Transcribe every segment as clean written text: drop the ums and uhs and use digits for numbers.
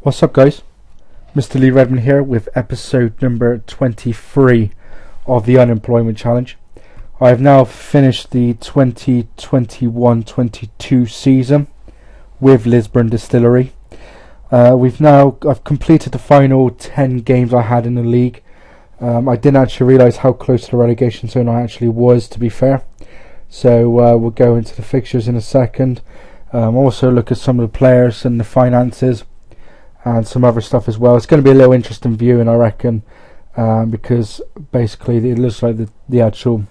What's up, guys? Mr. Lee Redmond here with episode number 23 of the Unemployment Challenge. I have now finished the 2021-22 season with Lisburn Distillery. I've completed the final 10 games I had in the league. I didn't actually realise how close to the relegation zone I actually was, to be fair. So we'll go into the fixtures in a second. Also look at some of the players and the finances and some other stuff as well. It's going to be a little interesting viewing, I reckon, because basically it looks like the actual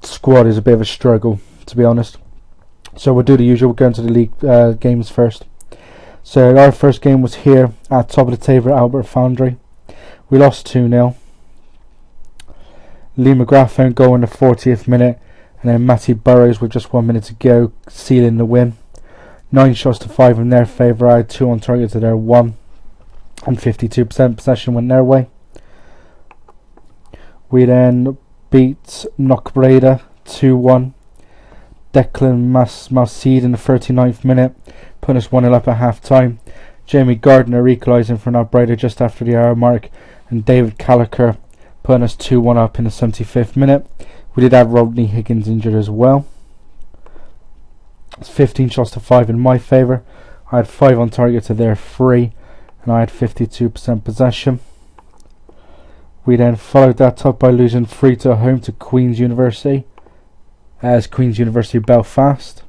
squad is a bit of a struggle, to be honest. So we'll do the usual. We'll go into the league games first. So our first game was here at top of the table at Albert Foundry. We lost 2-0. Lee McGrath found goal in the 40th minute, and then Matty Burrows with just 1 minute to go, sealing the win. 9 shots to 5 in their favour. I had 2 on target to their 1, and 52% possession went their way. We then beat Knockbreda 2-1. Declan Malseed in the 39th minute, putting us 1-0 up at half time. Jamie Gardner equalising for Knockbreda just after the hour mark, and David Callagher putting us 2-1 up in the 75th minute. We did have Rodney Higgins injured as well. It's 15 shots to 5 in my favour. I had 5 on target to their 3, and I had 52% possession. We then followed that up by losing 3 at home to Queen's University, as Queen's University Belfast.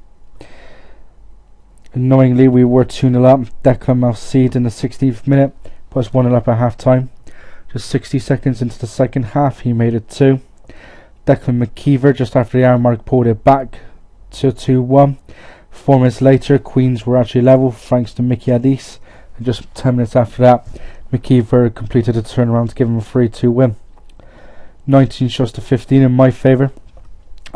Annoyingly, we were 2-0 up. Declan Malseed in the 16th minute, plus 1-0 up at half time. Just 60 seconds into the second half, he made it 2. Declan McKeever just after the hour mark pulled it back to 2-1. 4 minutes later, Queens were actually level thanks to Mickey Adis, and just 10 minutes after that, McKeever completed a turnaround to give him a 3-2 win. 19 shots to 15 in my favour,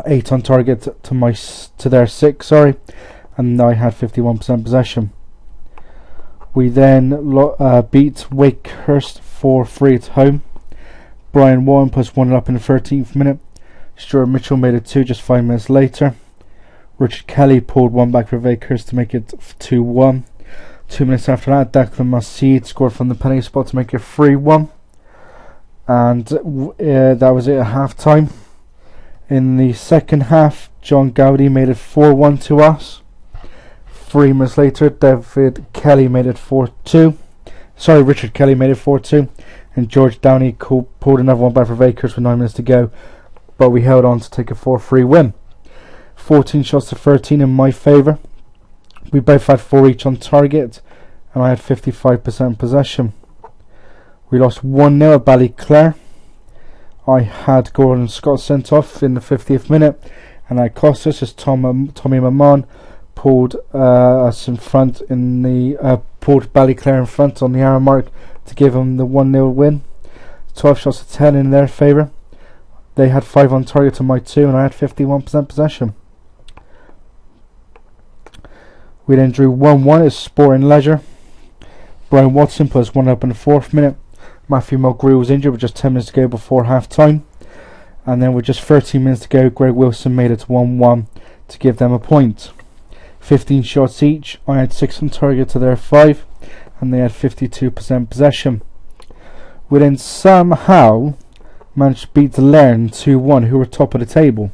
8 on target to their 6, and I had 51% possession. We then beat Wakehurst 4-3 at home. Brian Warren plus 1 up in the 13th minute. Stuart Mitchell made it 2 just 5 minutes later. Richard Kelly pulled 1 back for Wakehurst to make it 2-1. 2 minutes after that, Declan Malseed scored from the penalty spot to make it 3-1. And that was it at half time. In the second half, John Gowdy made it 4-1 to us. 3 minutes later, Richard Kelly made it 4-2. And George Downey pulled another 1 back for Wakehurst with 9 minutes to go. But we held on to take a 4-3 win. 14 shots to 13 in my favour. We both had 4 each on target, and I had 55% possession. We lost 1-0 at Ballyclare. I had Gordon Scott sent off in the 50th minute, and that cost us as Tommy Maman pulled us in front pulled Ballyclare in front on the hour mark to give them the 1-0 win. 12 shots to 10 in their favour. They had 5 on target to my 2, and I had 51% possession. We then drew 1-1 at Sport and Leisure. Brian Watson plus 1 up in the 4th minute. Matthew Mulgrew was injured with just 10 minutes to go before half time. And then with just 13 minutes to go, Greg Wilson made it 1-1 to give them a point. 15 shots each. I had 6 on target to their 5, and they had 52% possession. We then somehow managed to beat Learn 2-1, who were top of the table.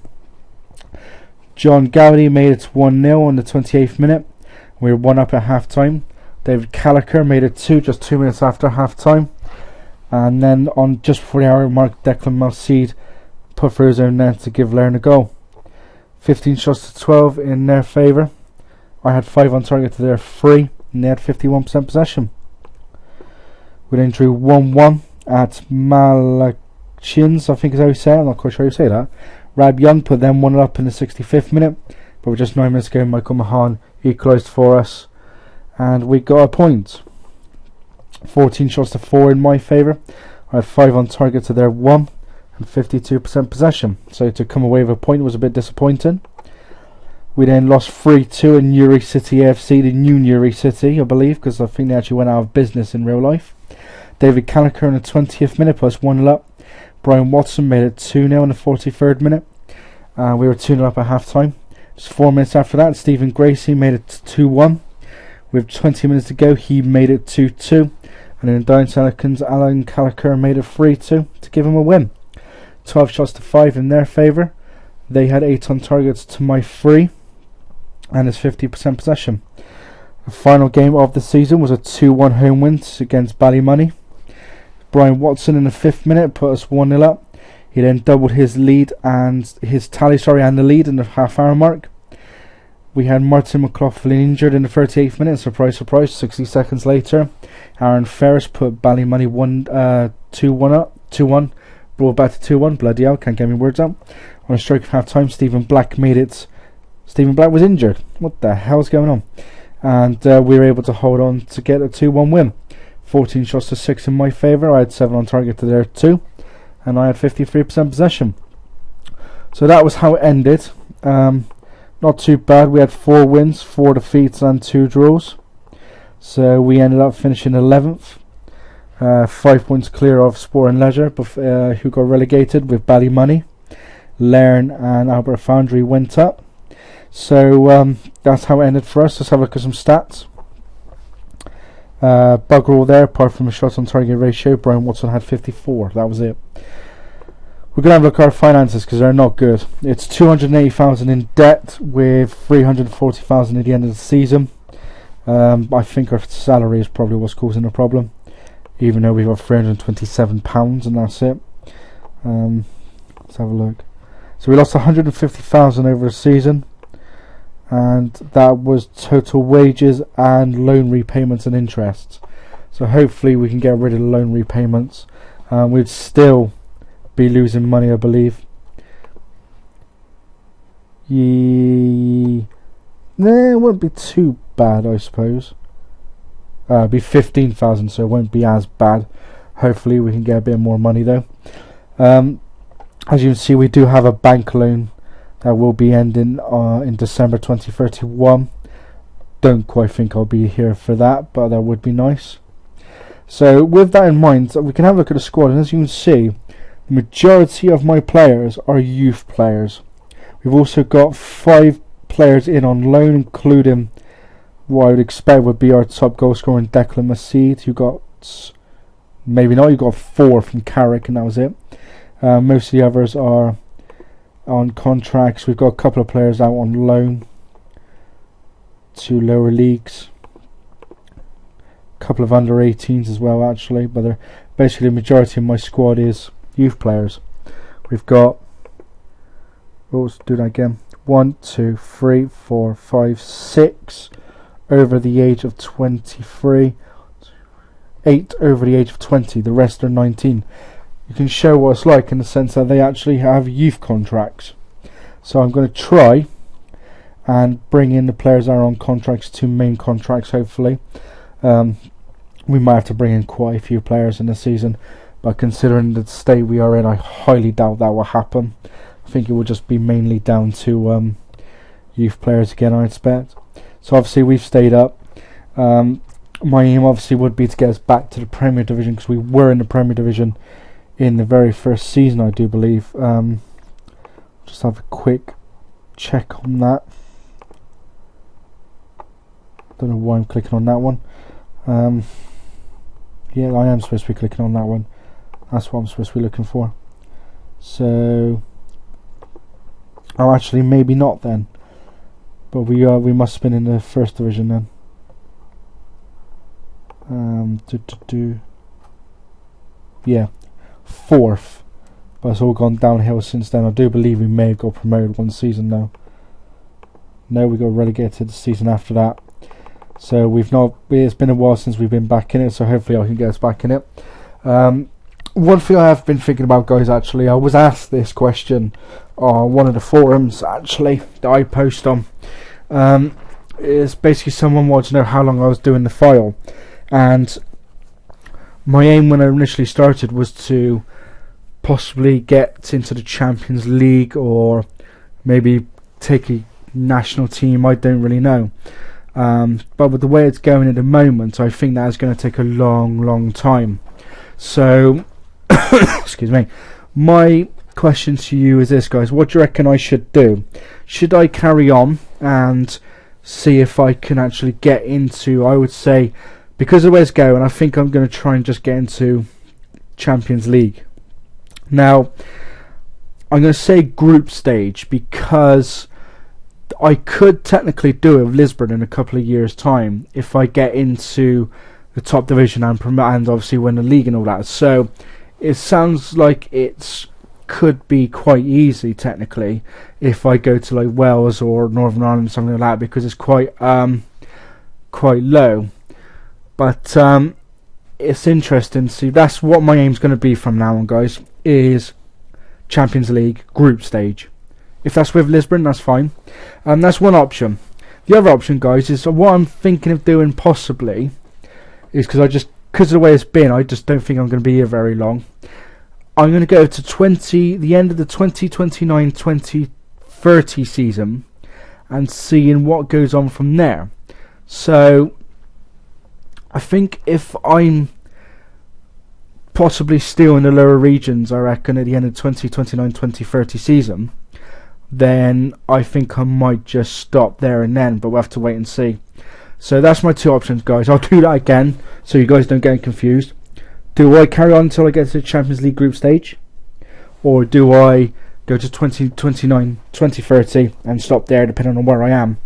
John Gowdy made it 1-0 on the 28th minute. We were 1 up at half time. David Callagher made it 2 just 2 minutes after half time. And then on just before the hour mark, Declan Malseed put through his own net to give Learn a goal. 15 shots to 12 in their favour. I had 5 on target to their 3, and they had 51% possession. We then drew 1-1 at Malachins, I think is how you say it. I'm not quite sure how you say that. Rab Young put them 1 up in the 65th minute, but with just 9 minutes to go, Michael Mahan equalised for us, and we got a point. 14 shots to 4 in my favour. I had 5 on target to their 1, and 52% possession. So to come away with a point was a bit disappointing. We then lost 3-2 in Newry City AFC, the new Newry City, I believe, because I think they actually went out of business in real life. David Callagher in the 20th minute plus 1 up. Brian Watson made it 2-0 in the 43rd minute. We were 2-0 up at half time. Just 4 minutes after that, Stephen Gracie made it 2-1. With 20 minutes to go, he made it 2-2. And in the dying seconds, Alan Gallagher made it 3-2 to give him a win. 12 shots to 5 in their favour. They had 8 on targets to my 3. And it's 50% possession. The final game of the season was a 2-1 home win against Ballymoney. Brian Watson in the 5th minute put us 1-0 up. He then doubled his lead and his tally, and the lead in the half-hour mark. We had Martin McLaughlin injured in the 38th minute. Surprise, surprise. 60 seconds later, Aaron Ferris put Ballymoney 2-1 up. 2-1. Brought back to 2-1. Bloody hell, can't get my words out. On a stroke of half-time, Stephen Black made it. Stephen Black was injured. What the hell's going on? And we were able to hold on to get a 2-1 win. 14 shots to 6 in my favour. I had 7 on target to their 2. And I had 53% possession. So that was how it ended. Not too bad. We had 4 wins, 4 defeats and 2 draws. So we ended up finishing 11th. 5 points clear of Sport and Leisure, who got relegated with Ballymoney. Lairn and Albert Foundry went up. So that's how it ended for us. Let's have a look at some stats. Bugger all there, apart from a shot on target ratio. Brian Watson had 54. That was it. We're going to have a look at our finances because they're not good. It's 280,000 in debt with 340,000 at the end of the season. I think our salary is probably what's causing the problem, even though we've got £327 and that's it. Let's have a look. So we lost 150,000 over the season, and that was total wages and loan repayments and interests. So hopefully we can get rid of the loan repayments. We'd still be losing money, I believe. It won't be too bad, I suppose. It'll be 15,000, so it won't be as bad. Hopefully we can get a bit more money though. As you can see, we do have a bank loan that will be ending in December 2031. Don't quite think I'll be here for that, but that would be nice. So with that in mind, we can have a look at the squad, and as you can see, the majority of my players are youth players. We've also got 5 players in on loan, including what I would expect would be our top goal scorer in Declan Maseed, who got, maybe not, you got 4 from Carrick, and that was it. Most of the others are on contracts. We've got a couple of players out on loan to lower leagues. A couple of under 18s as well, actually, but they're basically the majority of my squad is youth players. We've got, let's do that again, 1, 2, 3, 4, 5, 6 over the age of 23, 8 over the age of 20, the rest are 19. You can show what it's like in the sense that they actually have youth contracts. So I'm going to try and bring in the players that are on contracts to main contracts, hopefully. We might have to bring in quite a few players in the season, but considering the state we are in, I highly doubt that will happen. I think it will just be mainly down to youth players again, I expect. So obviously we've stayed up. My aim obviously would be to get us back to the Premier Division, because we were in the Premier Division in the very first season, I do believe. Just have a quick check on that. Don't know why I'm clicking on that one. Yeah, I am supposed to be clicking on that one. That's what I'm supposed to be looking for. So, oh, actually, maybe not then. But we must have been in the first division then. Yeah, 4th. But it's all gone downhill since then. I do believe we may have got promoted one season now. No, we got relegated the season after that. So it's been a while since we've been back in it, so hopefully I can get us back in it. One thing I have been thinking about, guys, actually, I was asked this question on one of the forums, actually, that I post on. It's basically someone wanted to know how long I was doing the file. And my aim when I initially started was to possibly get into the Champions League, or maybe take a national team, I don't really know. But with the way it's going at the moment, I think that is going to take a long time. So, excuse me, my question to you is this, guys: what do you reckon I should do? Should I carry on and see if I can actually get into, I would say, because of where it's going, I think I'm going to try and just get into Champions League. Now, I'm going to say group stage because I could technically do it with Lisburn in a couple of years' time if I get into the top division and obviously win the league and all that. So it sounds like it could be quite easy technically if I go to like Wales or Northern Ireland, something like that, because it's quite low. But it's interesting to see. That's what my aim's going to be from now on, guys, is Champions League group stage. If that's with Lisburn, that's fine. That's one option. The other option, guys, is what I'm thinking of doing possibly is because of the way it's been, I just don't think I'm going to be here very long. I'm going to go to the end of the 2029-2030 season and seeing what goes on from there. So I think if I'm possibly still in the lower regions, I reckon, at the end of 2029-2030 season, then I think I might just stop there and then, but we'll have to wait and see. So that's my two options, guys. I'll do that again so you guys don't get confused. Do I carry on until I get to the Champions League group stage, or do I go to 2029-2030 and stop there depending on where I am?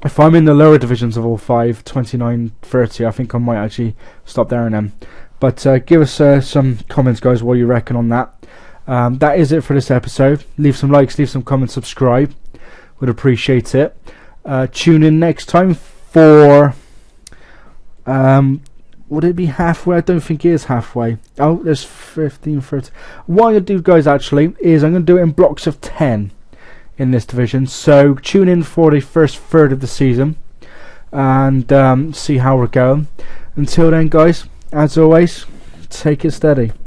If I'm in the lower divisions of all five, 29-30, I think I might actually stop there and then. But give us some comments, guys, what you reckon on that. That is it for this episode. Leave some likes, leave some comments, subscribe. Would appreciate it. Tune in next time for would it be halfway? I don't think it is halfway. Oh, there's 15, 30. What I'm going to do, guys, actually, is I'm going to do it in blocks of 10 in this division. So tune in for the first third of the season and see how we're going. Until then, guys, as always, take it steady.